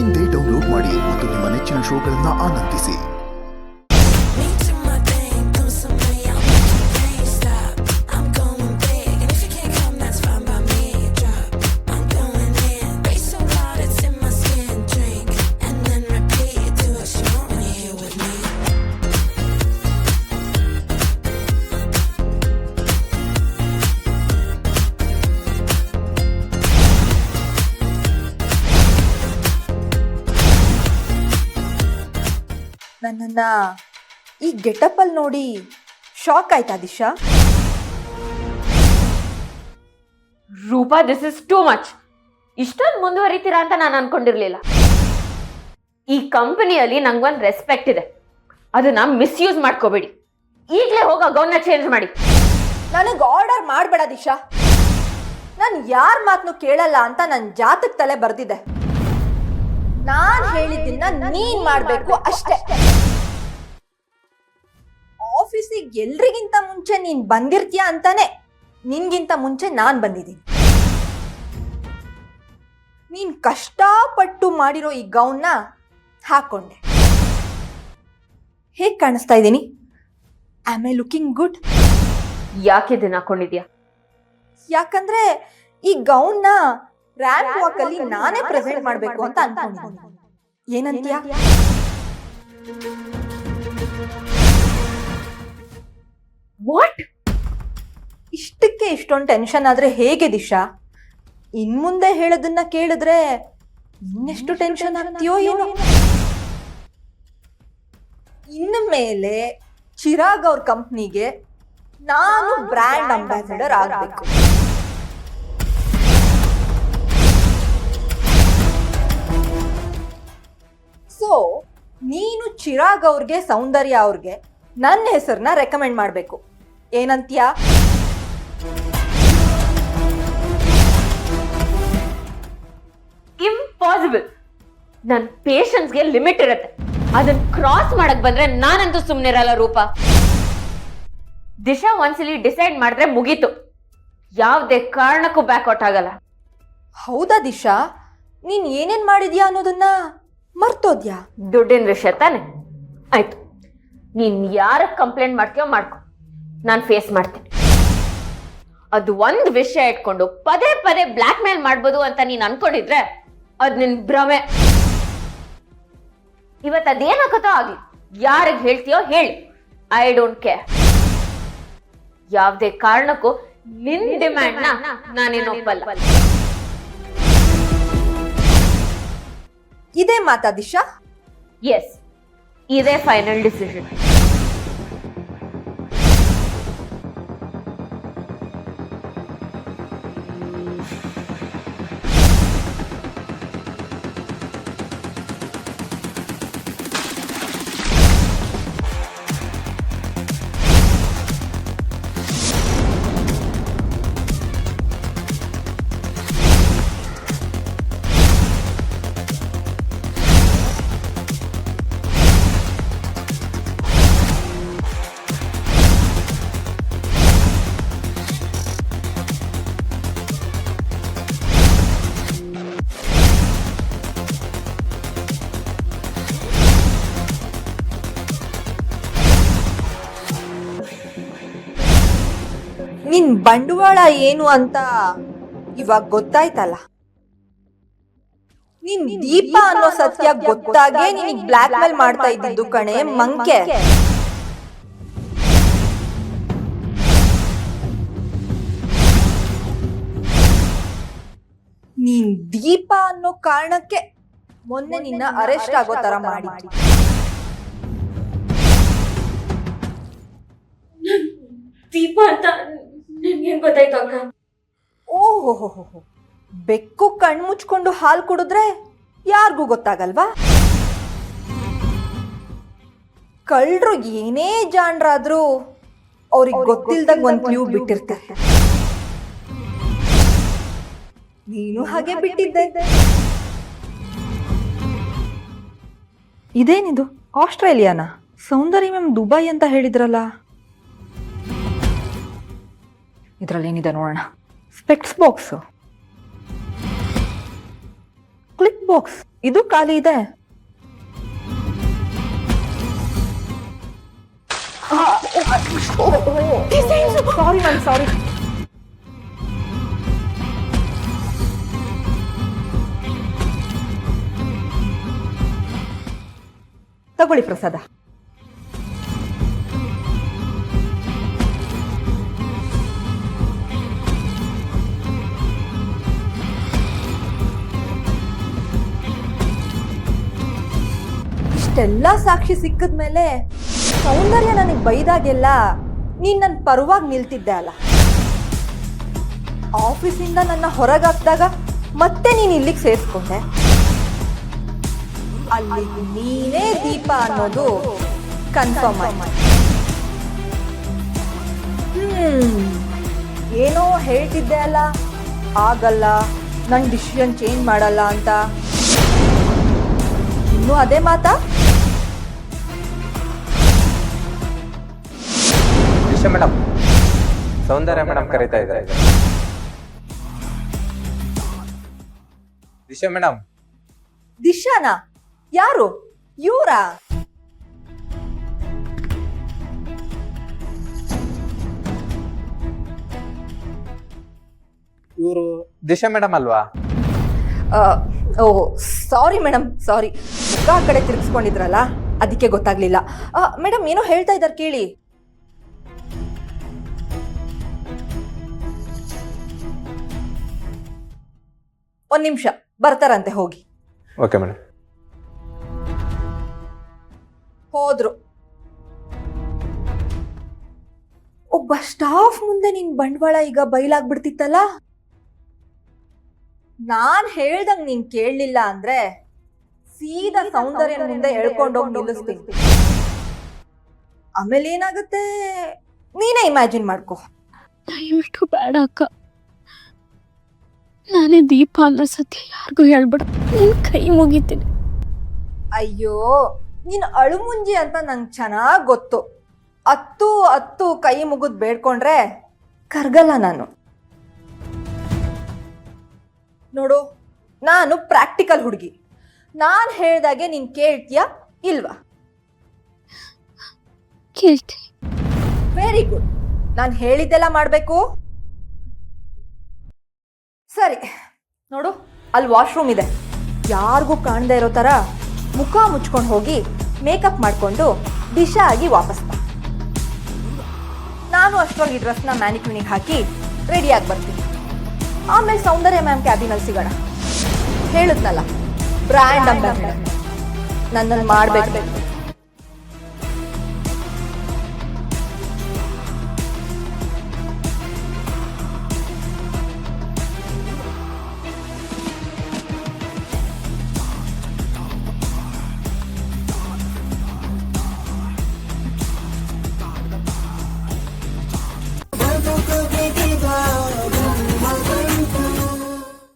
ಇಂದೇ ಡೌನ್ಲೋಡ್ ಮಾಡಿ ಮತ್ತು ನಿಮ್ಮ ನೆಚ್ಚಿನ ಶೋಗಳನ್ನು ಆನಂದಿಸಿ. ನನ್ನನ್ನ ಈ ಗೆಟಪ್ ಅಲ್ಲಿ ನೋಡಿ ಶಾಕ್ ಆಯ್ತಾ Disha? Rupa, this is too much. ಇಷ್ಟೊಂದು ಮುಂದುವರಿತೀರಾ ಅಂತ ನಾನು ಅನ್ಕೊಂಡಿರ್ಲಿಲ್ಲ. ಈ ಕಂಪನಿಯಲ್ಲಿ ನಂಗೊಂದು ರೆಸ್ಪೆಕ್ಟ್ ಇದೆ, ಅದನ್ನ ಮಿಸ್ಯೂಸ್ ಮಾಡ್ಕೋಬೇಡಿ. ಈಗಲೇ ಹೋಗೋ ಗೌನ್ನ ಚೇಂಜ್ ಮಾಡಿ. ನನಗೆ ಆರ್ಡರ್ ಮಾಡಬೇಡ ದಿಶಾ. ನಾನು ಯಾರ ಮಾತನ್ನು ಕೇಳಲ್ಲ ಅಂತ ನನ್ನ ಜಾತಕ ತಲೆ ಬರ್ದಿದೆ. ನಾನ್ ಹೇಳಿದ್ದನ್ನ ನೀನ್ ಮಾಡ್ಬೇಕು ಅಷ್ಟೇ. ಆಫೀಸಿಗೆ ಎಲ್ರಿಗಿಂತ ಮುಂಚೆ ನೀನ್ ಬಂದಿರ್ತೀಯ ಅಂತಾನೆ ನಿನ್ಗಿಂತ ಮುಂಚೆ ನಾನ್ ಬಂದಿದ್ದೀನಿ. ನೀನ್ ಕಷ್ಟಪಟ್ಟು ಮಾಡಿರೋ ಈ ಗೌನ್ನ ಹಾಕೊಂಡೆ. ಹೇಗ್ ಕಾಣಿಸ್ತಾ ಇದ್ದೀನಿ? Am I looking good? ಯಾಕೆ ಇದನ್ನ ಹಾಕೊಂಡಿದ್ಯಾ? ಯಾಕಂದ್ರೆ ಈ ಗೌನ್ನ ರ್ಯಾಂಪ್ ವಾಕ್ ಅಲ್ಲಿ ನಾನೇ ಪ್ರೆಸೆಂಟ್ ಮಾಡ್ಬೇಕು ಅಂತ ಅನ್ಕೊಂಡಿದ್ದೀನಿ. ಏನಂತೀಯ? ವಾಟ್? ಇಷ್ಟಕ್ಕೆ ಇಷ್ಟೊಂದು ಟೆನ್ಷನ್ ಆದ್ರೆ ಹೇಗೆ ದಿಶಾ? ಇನ್ಮುಂದೆ ಹೇಳೋದನ್ನ ಕೇಳಿದ್ರೆ ಇನ್ನೆಷ್ಟು ಟೆನ್ಷನ್ ಆಗ್ತೀಯೋ ಏನೋ. ಇನ್ನು ಮೇಲೆ ಚಿರಾಗ್ ಅವ್ರ ಕಂಪ್ನಿಗೆ ನಾನು ಬ್ರ್ಯಾಂಡ್ ಅಂಬಾಸಿಡರ್ ಆಗಬೇಕು. ಸೊ ನೀನು ಚಿರಾಗ್ ಅವ್ರಿಗೆ, ಸೌಂದರ್ಯ ಅವ್ರಿಗೆ ನನ್ನ ಹೆಸರನ್ನ ರೆಕಮೆಂಡ್ ಮಾಡಬೇಕು. ಏನಂತೀಯ? ಇಂಪಾಸಿಬಲ್. ನನ್ನ ಪೇಷನ್ಸ್ಗೆ ಲಿಮಿಟ್ ಇರುತ್ತೆ. ಅದನ್ನ ಕ್ರಾಸ್ ಮಾಡಕ್ ಬಂದ್ರೆ ನಾನಂತೂ ಸುಮ್ಮನಿರಲ್ಲ ರೂಪಾ. ದಿಶಾ ಒಂದ್ಸಲಿ ಡಿಸೈಡ್ ಮಾಡಿದ್ರೆ ಮುಗೀತು, ಯಾವುದೇ ಕಾರಣಕ್ಕೂ ಬ್ಯಾಕ್ಔಟ್ ಆಗಲ್ಲ. ಹೌದಾ ದಿಶಾ? ನೀನ್ ಏನೇನ್ ಮಾಡಿದ್ಯಾ ಅನ್ನೋದನ್ನ ಮರ್ತೋದ್ಯಾ? ದುಡ್ಡಿನ ವಿಷಯ ತಾನೆ. ಆಯ್ತು, ನೀನ್ ಯಾರಕ್ಕೆ ಕಂಪ್ಲೇಂಟ್ ಮಾಡ್ತೀಯೋ ಮಾಡ್ಕೊ, ನಾನು ಫೇಸ್ ಮಾಡ್ತೀನಿ. ಅದು ಒಂದು ವಿಷಯ ಇಟ್ಕೊಂಡು ಪದೇ ಪದೇ ಬ್ಲ್ಯಾಕ್ ಮೇಲ್ ಮಾಡ್ಬೋದು ಅಂತ ನೀನ್ ಅನ್ಕೊಂಡಿದ್ರೆ ಅದ್ ನಿನ್ ಭ್ರಮೆ. ಇವತ್ತು ಅದೇನಾಗತ್ತೋ ಆಗ್ಲಿ, ಯಾರಿಗೆ ಹೇಳ್ತೀಯೋ ಹೇಳಿ, ಐ ಡೋಂಟ್ ಕೇರ್. ಯಾವುದೇ ಕಾರಣಕ್ಕೂ ನಿನ್ ಡಿಮ್ಯಾಂಡ್ ನಾನೇನು ಒಪ್ಪಲ್ಲ. ಇದೇ ಮಾತಾ ದಿಶಾ? ಎಸ್, ಇದೇ ಫೈನಲ್ ಡಿಸಿಷನ್. ನಿನ್ ಬಂಡವಾಳ ಏನು ಅಂತ ಇವಾಗ ಗೊತ್ತಾಯ್ತಲ್ಲ. ನಿನ್ ದೀಪ ಅನ್ನೋ ಸತ್ಯ ಗೊತ್ತಾಗೆ ನಿನಗ್ ಬ್ಲ್ಯಾಕ್ ಮೇಲ್ ಮಾಡ್ತಾ ಇದ್ದಿದ್ದು ಕಣೆ ಮಂಕೆ. ನೀನ್ ದೀಪ ಅನ್ನೋ ಕಾರಣಕ್ಕೆ ಮೊನ್ನೆ ನಿನ್ನ ಅರೆಸ್ಟ್ ಆಗೋ ತರ ಮಾಡಿ. ದೀಪ ಅಂತ ನಿನ್ಗೇನ್ ಗೊತ್ತಾಯ್ತು ಅಕ್ಕ? ಓಹೋ, ಬೆಕ್ಕು ಕಣ್ ಮುಚ್ಕೊಂಡು ಹಾಲು ಕುಡಿದ್ರೆ ಯಾರಿಗೂ ಗೊತ್ತಾಗಲ್ವಾ? ಕಳ್ಳರು ಏನೇ ಜಾಣ್ರಾದ್ರೂ ಅವ್ರಿಗೆ ಗೊತ್ತಿಲ್ದಾಗ ಒಂದ್ ಕ್ಲೂ ಬಿಟ್ಟಿರ್ತಾರೆ. ನೀನು ಹಾಗೆ ಬಿಟ್ಟಿದ್ದೆ. ಇದೇನಿದು? ಆಸ್ಟ್ರೇಲಿಯಾನ? ಸೌಂದರ್ಯ ಮ್ಯಾಮ್ ದುಬೈ ಅಂತ ಹೇಳಿದ್ರಲ್ಲ. ಇದರಲ್ಲಿ ಏನಿದೆ ನೋಡೋಣ. ಸ್ಪೆಕ್ಸ್ ಬಾಕ್ಸ್, ಕ್ಲಿಪ್ ಬಾಕ್ಸ್, ಇದು ಖಾಲಿ ಇದೆ. ಸಾರಿ ಮ್ಯಾಮ್, ಸಾರಿ. ತಗೊಳ್ಳಿ ಪ್ರಸಾದ. ಇಷ್ಟೆಲ್ಲ ಸಾಕ್ಷಿ ಸಿಕ್ಕಿದ್ಮೇಲೆ ಸೌಂದರ್ಯ ನನಗೆ ಬೈದಾಗೆಲ್ಲ ನೀನ್ ನನ್ನ ಪರವಾಗಿ ನಿಲ್ತಿದ್ದೆ ಅಲ್ಲ. ಆಫೀಸಿಂದ ನನ್ನ ಹೊರಗಾಕ್ದಾಗ ಮತ್ತೆ ನೀನ್ ಇಲ್ಲಿಗೆ ಸೇರಿಸ್ಕೊಂಡೆ. ಅಲ್ಲಿ ನೀನೇ ದೀಪ ಅನ್ನೋದು ಕನ್ಫರ್ಮ್ ಆಯ್ತು. ಏನೋ ಹೇಳ್ತಿದ್ದೆ ಅಲ್ಲ, ಆಗಲ್ಲ, ನನ್ನ ಡಿಸಿಷನ್ ಚೇಂಜ್ ಮಾಡಲ್ಲ ಅಂತ. ಇನ್ನೂ ಅದೇ ಮಾತಾ? ದಿಶಾ ಮೇಡಮ್, ಸೌಂದರ್ಯ ಮೇಡಮ್ ಕರೀತಾ ಇದ್ದಾರೆ. ದಿಶಾ ಮೇಡಮ್. ದಿಶಾನಾ? ಯಾರು? ಇವ್ರಾ? ಇವರು ದಿಶಾ ಮೇಡಮ್ ಅಲ್ವಾ? ಓಹ್ ಸಾರಿ ಮೇಡಮ್, ಸಾರಿ. ಮುಖ ಆ ಕಡೆ ತಿರ್ಗಿಸ್ಕೊಂಡಿದ್ರಲ್ಲ, ಅದಕ್ಕೆ ಗೊತ್ತಾಗ್ಲಿಲ್ಲ. ಮೇಡಮ್ ಏನೋ ಹೇಳ್ತಾ ಇದ್ದಾರೆ, ಕೇಳಿ. ಒಂದ್ ನಿಮಿಷ, ಬರ್ತಾರಂತೆ, ಹೋಗಿ. Okay madam. ಹೋದ್ರು. ಒಬ್ಬ ಸ್ಟಾಫ್ ಮುಂದೆ ನಿನ್ ಬಂಡವಾಳ ಈಗ ಬಯಲಾಗ್ಬಿಡ್ತಿತ್ತಲ್ಲ. ನಾನ್ ಹೇಳ್ದಂಗ್ ನೀನ್ ಕೇಳಲಿಲ್ಲ ಅಂದ್ರೆ ಸೀದಾ ಸೌಂದರ್ಯ ಮುಂದೆ ಎಳ್ಕೊಂಡೋಗಿ ನಿಲ್ಲಿಸ್ತೀನಿ. ಆಮೇಲೆ ಏನಾಗುತ್ತೆ ನೀನೇ ಇಮ್ಯಾಜಿನ್ ಮಾಡ್ಕೊ. ದಯವಿಟ್ಟು ಬೇಡ ಅಕ್ಕ, ನಾನೇ ದೀಪ ಅಂದ್ರೆ ಸತ್ಯ ಯಾರಿಗೂ ಹೇಳ್ಬೇಡ, ನಿನ್ ಕೈ ಮುಗಿತೀನಿ. ಅಯ್ಯೋ, ನೀನ್ ಅಳುಮುಂಜಿ ಅಂತ ನಂಗೆ ಚೆನ್ನಾಗ್ ಗೊತ್ತು. ಹತ್ತು ಕೈ ಮುಗಿದ್ ಬೇಡ್ಕೊಂಡ್ರೆ ಕರ್ಗಲ್ಲ ನಾನು. ನೋಡು, ನಾನು ಪ್ರಾಕ್ಟಿಕಲ್ ಹುಡುಗಿ. ನಾನ್ ಹೇಳ್ದಾಗೆ ನೀನ್ ಕೇಳ್ತೀಯಾ ಇಲ್ವಾ? ಕೇಳ್ತೀನಿ. Very good. ನಾನು ಹೇಳಿದ್ದೆಲ್ಲ ಮಾಡ್ಬೇಕು. ಸರಿ, ನೋಡು, ಅಲ್ಲಿ ವಾಶ್ರೂಮ್ ಇದೆ. ಯಾರಿಗೂ ಕಾಣದೇ ಇರೋ ತರ ಮುಖ ಮುಚ್ಕೊಂಡು ಹೋಗಿ ಮೇಕಪ್ ಮಾಡ್ಕೊಂಡು ದಿಶಾ ಆಗಿ ವಾಪಸ್ ಬಾ. ನಾನು ಅಷ್ಟೊಳಗೆ ಡ್ರೆಸ್ನ ಮ್ಯಾನಿಕ್ಯೂನಿಗೆ ಹಾಕಿ ರೆಡಿಯಾಗಿ ಬರ್ತೀನಿ. ಆಮೇಲೆ ಸೌಂದರ್ಯ ಮ್ಯಾಮ್ ಕ್ಯಾಬಿನಲ್ಲಿ ಸಿಗೋಣ. ಹೇಳಿದ್ನಲ್ಲ, ಬ್ರ್ಯಾಂಡ್ ಅಂಬಾಸಿಡರ್ ನನ್ನನ್ನು ಮಾಡಬೇಕು.